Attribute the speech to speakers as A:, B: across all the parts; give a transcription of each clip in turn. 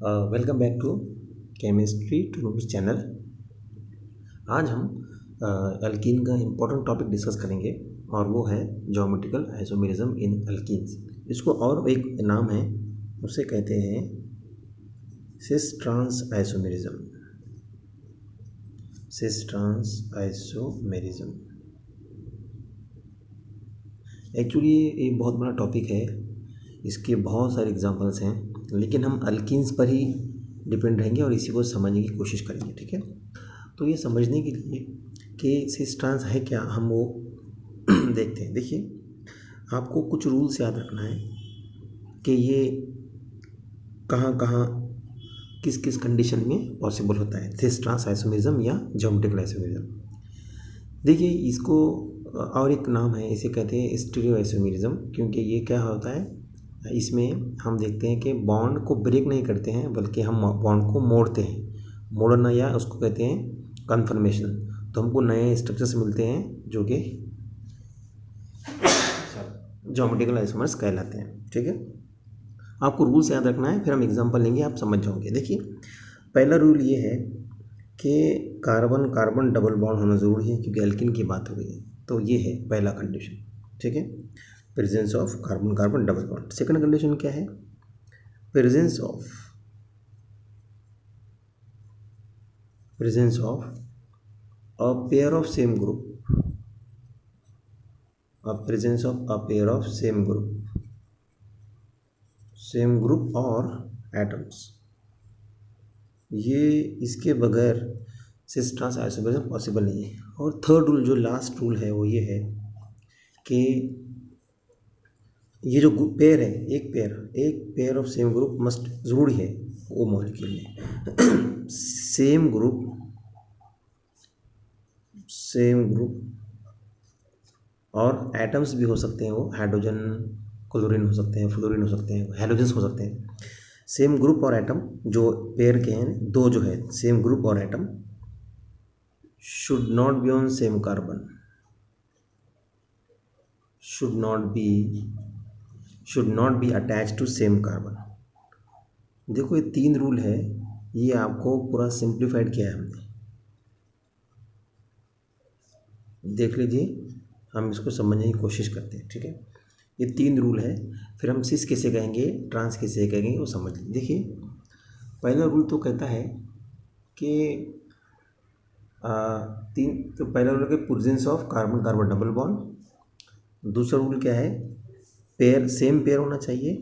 A: Welcome back to chemistry two notes channel. आज हम alkene का इम्पोर्टेंट टॉपिक डिस्कस करेंगे और वो है ज्योमेट्रिकल आइसोमेरिज्म इन एल्कीन्स। इसको और एक नाम है, उसे कहते हैं cis trans isomerism. Cis trans isomerism actually ये बहुत बड़ा टॉपिक है, इसके बहुत सारे एग्जांपल्स हैं, लेकिन हम अल्कीन्स पर ही डिपेंड रहेंगे और इसी को समझने की कोशिश करेंगे। ठीक है, तो ये समझने के लिए कि सिस ट्रांस है क्या, हम वो देखते हैं। देखिए, आपको कुछ रूल्स याद रखना है कि ये कहाँ कहाँ किस किस कंडीशन में पॉसिबल होता है, सिस ट्रांस आइसोमेरिज्म या ज्योमेट्रिकल आइसोमेरिज्म। देखिए, इसको और एक नाम है, इसे कहते हैं स्टीरियो आइसोमेरिज्म, क्योंकि ये क्या होता है, इसमें हम देखते हैं कि बॉन्ड को ब्रेक नहीं करते हैं बल्कि हम बॉन्ड को मोड़ते हैं। मोड़ना या उसको कहते हैं कन्फर्मेशन। तो हमको नए स्ट्रक्चर्स मिलते हैं जो कि ज्योमेट्रिकल आइसोमर्स कहलाते हैं। ठीक है, आपको रूल्स याद रखना है, फिर हम एग्जांपल लेंगे, आप समझ जाओगे। देखिए, पहला रूल ये है कि कार्बन कार्बन डबल बॉन्ड होना ज़रूरी है, क्योंकि एल्कीन की बात हो गई है। तो ये है पहला कंडीशन। ठीक है, presence of carbon carbon double bond. Second condition क्या है, presence of a pair of same group, presence of a pair of same group और एटम्स। ये इसके बगैर सिस ट्रांस आइसोमेरिज्म पॉसिबल नहीं है। और थर्ड रूल, जो लास्ट रूल है, वो ये है कि ये जो पेयर है, एक pair of same group must जरूरी है वो मॉलिक्यूल में सेम ग्रुप और एटम्स भी हो सकते हैं, वो हाइड्रोजन क्लोरीन हो सकते हैं, फ्लोरीन हो सकते हैं, हैलोजेंस हो सकते हैं। सेम ग्रुप और एटम जो पेयर के हैं, दो जो है सेम ग्रुप और atom, should not be on same carbon, should not be attach to same carbon. देखो, ये तीन रूल है, ये आपको पूरा सिंप्लीफाइड किया है हमने, देख लीजिए, हम इसको समझने की कोशिश करते हैं। ठीक है, ये तीन रूल है, फिर हम सिस कैसे कहेंगे, ट्रांस कैसे कहेंगे, वो समझ लीजिए। देखिए, पहला रूल तो कहता है कि तो पहला रूल है presence of carbon carbon double bond. दूसरा रूल क्या है, सेम पेयर होना चाहिए।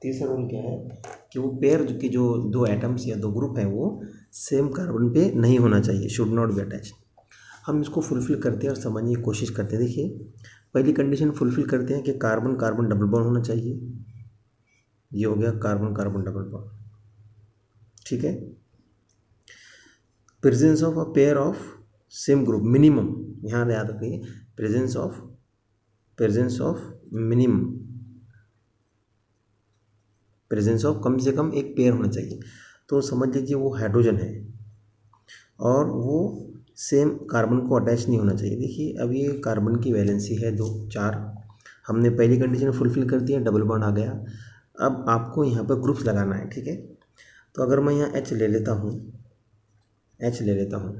A: तीसरा रूल क्या है कि वो पेयर की जो दो एटम्स या दो ग्रुप हैं वो सेम कार्बन पे नहीं होना चाहिए, शुड नॉट बी अटैच। हम इसको फुलफिल करते हैं और समझने की कोशिश करते हैं। देखिए, पहली कंडीशन फुलफिल करते हैं कि कार्बन कार्बन डबल बॉन्ड होना चाहिए, ये हो गया कार्बन कार्बन डबल बॉन्ड। ठीक है, presence of a pair of same group, minimum, यहाँ याद रखिए, प्रेजेंस ऑफ कम से कम एक पेयर होना चाहिए। तो समझ लीजिए वो हाइड्रोजन है और वो सेम कार्बन को अटैच नहीं होना चाहिए। देखिए, अब ये कार्बन की वैलेंसी है 2 4, हमने पहली कंडीशन फुलफिल कर दिया, डबल बॉन्ड आ गया। अब आपको यहाँ पर ग्रुप्स लगाना है। ठीक है, तो अगर मैं यहाँ H ले लेता हूँ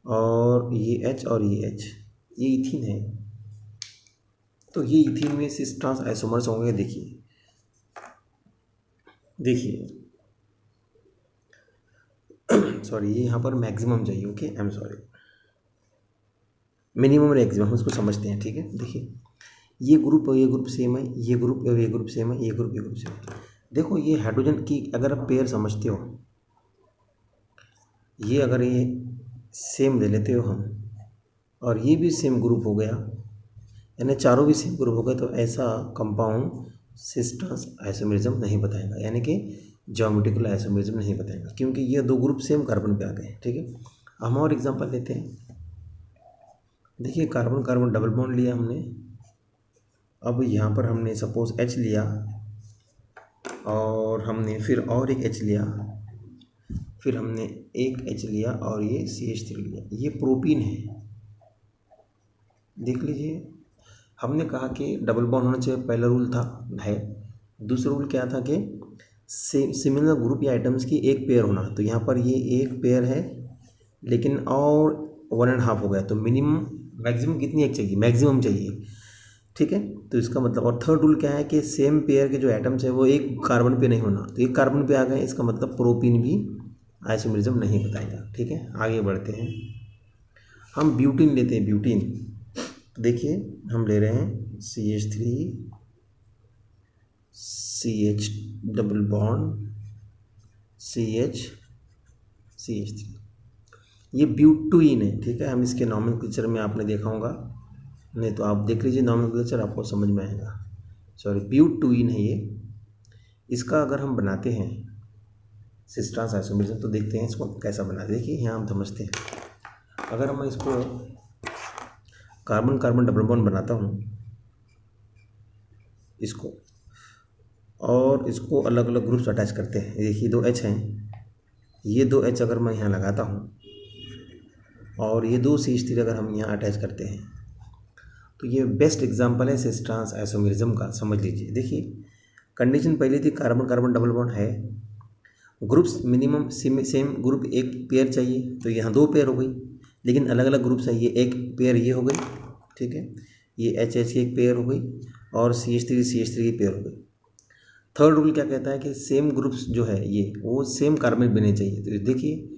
A: और ये H और ये H, ये इथीन है, तो ये इथीन में सिस ट्रांस आइसोमर्स होंगे। देखिए सॉरी, ये यहाँ पर मैक्सिमम चाहिए, okay, I am sorry, minimum और मैक्सिमम उसको समझते हैं। ठीक है, देखिए, ये ग्रुप और ये ग्रुप सेम है, ये ग्रुप और ये ग्रुप सेम है, ये ग्रुप सेम है। देखो, ये हाइड्रोजन की अगर आप पेयर समझते हो, ये अगर ये सेम ले लेते हो हम, और ये भी सेम ग्रुप हो गया, यानी चारों भी सेम ग्रुप हो गए, तो ऐसा कंपाउंड सिस ट्रांस आइसोमेरिज्म नहीं बताएगा, यानी कि ज्योमेट्रिकल आइसोमेरिज्म नहीं बताएगा, क्योंकि ये दो ग्रुप सेम कार्बन पे आ गए। ठीक है, हम और एग्जांपल लेते हैं। देखिए, कार्बन कार्बन डबल बॉन्ड लिया हमने, अब यहाँ पर हमने सपोज H लिया और हमने फिर और एक H लिया, फिर हमने एक H लिया और ये CH3 लिया, ये प्रोपीन है। देख लीजिए, हमने कहा कि डबल बॉन्ड होना चाहिए, पहला रूल था है। दूसरा रूल क्या था कि सिमिलर ग्रुप या आइटम्स की एक पेयर होना, तो यहाँ पर ये एक पेयर है लेकिन और 1.5 हो गया, तो मिनिमम मैक्सिमम कितनी एक चाहिए, मैक्सिमम चाहिए, ठीक है। तो इसका मतलब, और थर्ड रूल क्या है कि सेम पेयर के जो एटम्स है वो एक कार्बन पे नहीं होना, तो एक कार्बन पे आ गए, इसका मतलब प्रोपीन भी आइसोमेरिज्म नहीं बताएगा, ठीक है। आगे बढ़ते हैं, हम ब्यूटीन लेते हैं। ब्यूटीन देखिए हम ले रहे हैं CH3 CH double bond CH3, ये ब्यूटीन है, ठीक है। हम इसके नॉमेनक्लेचर में आपने देखा होगा, नहीं तो आप देख लीजिए नॉमेनक्लेचर, आपको समझ में आएगा। सॉरी, ब्यूटीन है ये। इसका अगर हम बनाते हैं सिस ट्रांस आइसोमेरिज्म, तो देखते हैं इसको कैसा बना। देखिए यहाँ हम समझते हैं, अगर मैं इसको कार्बन कार्बन डबल बॉन्ड बनाता हूँ इसको, और इसको अलग अलग ग्रुप्स अटैच करते हैं। देखिए 2 H हैं, ये 2 H अगर मैं यहाँ लगाता हूँ और ये 2 CH3 अगर हम यहाँ अटैच करते हैं, तो ये बेस्ट एग्जांपल है सिस ट्रांस आइसोमेरिज्म का, समझ लीजिए। देखिए कंडीशन पहले थी कार्बन कार्बन डबल बॉन्ड है, ग्रुप्स मिनिमम सेम ग्रुप एक पेयर चाहिए, तो यहाँ 2 पेयर हो गई, लेकिन अलग अलग ग्रुप्स है, ये एक पेयर ये हो गई, ठीक है। ये HH की एक पेयर हो गई और CH3 की पेयर हो गई। थर्ड रूल क्या कहता है कि सेम ग्रुप्स जो है ये वो सेम कार्बन बने चाहिए, तो देखिए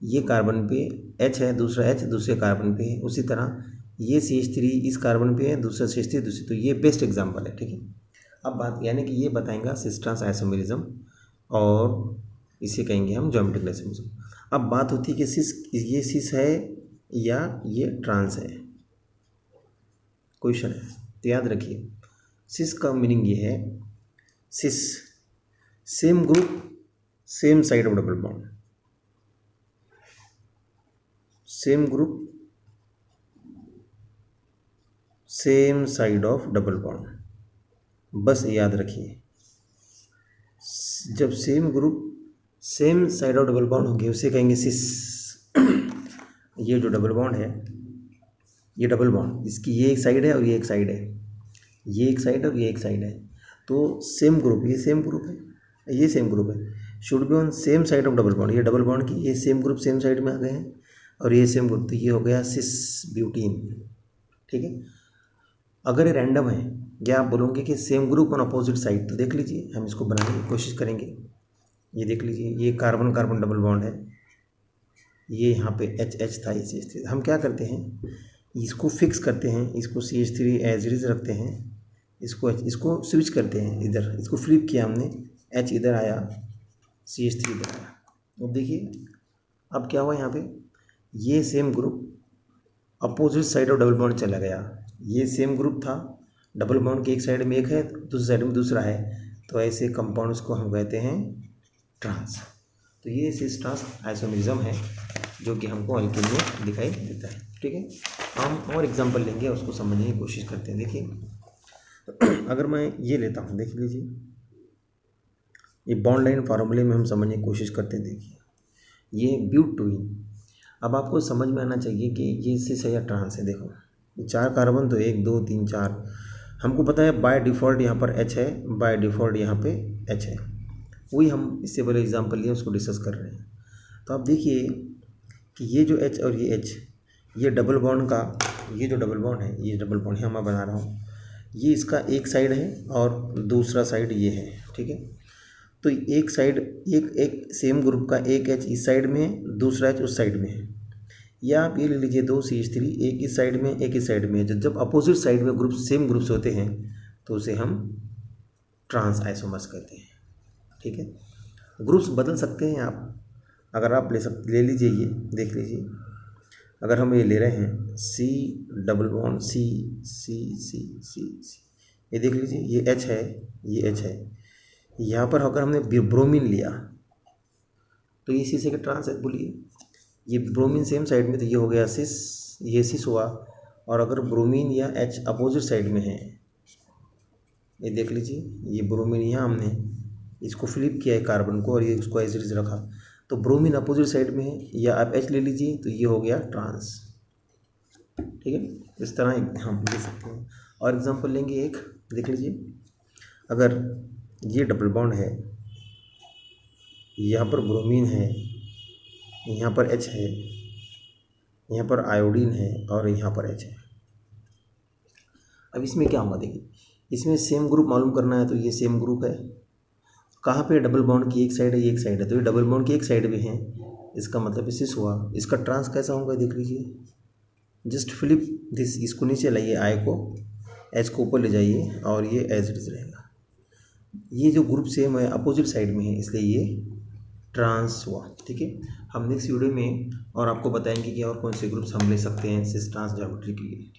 A: ये कार्बन पे H है, दूसरा H दूसरे कार्बन पे है, उसी तरह ये CH3 इस कार्बन पे है, दूसरा CH3 दूसरी, तो ये बेस्ट एग्जांपल है, ठीक है। अब बात यानी कि ये बताएगा सिस ट्रांस आइसोमेरिज्म, और इसे कहेंगे हम ज्योमेट्रिक आइसोमेरिज्म। अब बात होती है कि ये सिस है या ये ट्रांस है, क्वेश्चन है, तो याद रखिए सिस का मीनिंग ये है, cis same group same side of double bond, same group same side of double bond, बस याद रखिए। जब same group same side of double bond होंगे उसे कहेंगे सिस। ये जो डबल बॉन्ड है, ये डबल बॉन्ड, इसकी ये एक साइड है और ये एक साइड है, ये एक साइड और ये एक साइड है, तो सेम ग्रुप, ये सेम ग्रुप है, ये सेम ग्रुप है, should be on same side of double bond. ये डबल बॉन्ड की ये सेम ग्रुप सेम साइड में आ गए हैं और ये सेम ग्रुप, तो ये हो गया सिस ब्यूटीन, ठीक है। अगर ये रैंडम है या आप बोलोगे कि same group on opposite side, तो देख लीजिए हम इसको बनाने की कोशिश करेंगे। ये देख लीजिए, ये कार्बन कार्बन डबल बॉन्ड है, ये यहाँ पे HH था, ये CH3, हम क्या करते हैं इसको फिक्स करते हैं, इसको CH3 एज इट इज रखते हैं, इसको स्विच करते हैं, इधर इसको फ्लिप किया हमने, H इधर आया, CH3 इधर आया। अब देखिए अब क्या हुआ, यहाँ पे ये same group opposite side of double bond चला गया, ये सेम ग्रुप था, डबल बॉन्ड के एक साइड में एक है, दूसरी साइड में दूसरा है, तो ऐसे कंपाउंड्स को हम कहते हैं ट्रांस। तो ये सिस ट्रांस आइसोमेरिज्म है जो कि हमको अल्कीन में दिखाई देता है, ठीक है। हम और एग्जांपल लेंगे, उसको समझने की कोशिश करते हैं। देखिए अगर मैं ये लेता हूँ, देख लीजिए ये बॉन्ड लाइन फार्मूले में हम समझने की कोशिश करते हैं। देखिए ये ब्यूटीन, अब आपको समझ में आना चाहिए कि ये सिस है या ट्रांस है। देखो ये 4 कार्बन, तो 1 2 3 4, हमको पता है बाय डिफ़ॉल्ट यहाँ पर H है, बाय डिफ़ॉल्ट यहाँ पे H है, वही हम इससे पहले एग्जांपल लिए उसको डिस्कस कर रहे हैं। तो आप देखिए कि ये जो H और ये H, ये डबल बॉन्ड का, ये जो डबल बॉन्ड है, ये डबल बॉन्ड यहाँ मैं बना रहा हूँ, ये इसका एक साइड है और दूसरा साइड ये है, ठीक है। तो एक साइड एक सेम ग्रुप का एक H इस साइड में है, दूसरा H उस साइड में है, या आप ये ले लीजिए 2 CH3, एक इस साइड में एक इस साइड में है। जब अपोजिट साइड में ग्रुप सेम ग्रुप्स होते हैं तो उसे हम ट्रांस आइसोमर्स कहते हैं, ठीक है। ग्रुप्स बदल सकते हैं आप, अगर आप ले लीजिए, ये देख लीजिए, अगर हम ये ले रहे हैं C double bond C C C C C, ये देख लीजिए, ये H है, ये H है, यहाँ पर अगर हमने ब्रोमीन लिया तो ये सी से ट्रांस है, बोलिए ये ब्रोमीन सेम साइड में, तो ये हो गया सिस, ये सिस हुआ। और अगर ब्रोमीन या H अपोजिट साइड में है, ये देख लीजिए, ये ब्रोमीन यहाँ हमने इसको फ्लिप किया है कार्बन को और ये उसको एज इट इज रखा, तो ब्रोमीन अपोजिट साइड में है, या आप H ले लीजिए, तो ये हो गया ट्रांस, ठीक है। इस तरह हम ले सकते हैं। और एग्जांपल लेंगे एक, देख लीजिए, अगर ये डबल बॉन्ड है यहाँ पर ब्रोमीन है, यहाँ पर H है, यहाँ पर आयोडीन है और यहाँ पर H है। अब इसमें क्या होगा देखिए, इसमें सेम ग्रुप मालूम करना है तो ये सेम ग्रुप है। कहाँ पे डबल बॉन्ड की एक साइड है, ये एक साइड है, तो ये डबल बॉन्ड की एक साइड भी है, इसका मतलब सिस हुआ। इसका ट्रांस कैसा होगा देख लीजिए, जस्ट फ्लिप दिस, इसको नीचे लाइए, आई को, एच को ऊपर ले जाइए और ये एज इट इज रहेगा। ये जो ग्रुप सेम है अपोजिट साइड में है, इसलिए ये ट्रांस हुआ। ठीक है, हम नेक्स्ट वीडियो में और आपको बताएंगे कि और कौन से ग्रुप्स हम ले सकते हैं सिस ट्रांस ज्योमेट्री के लिए।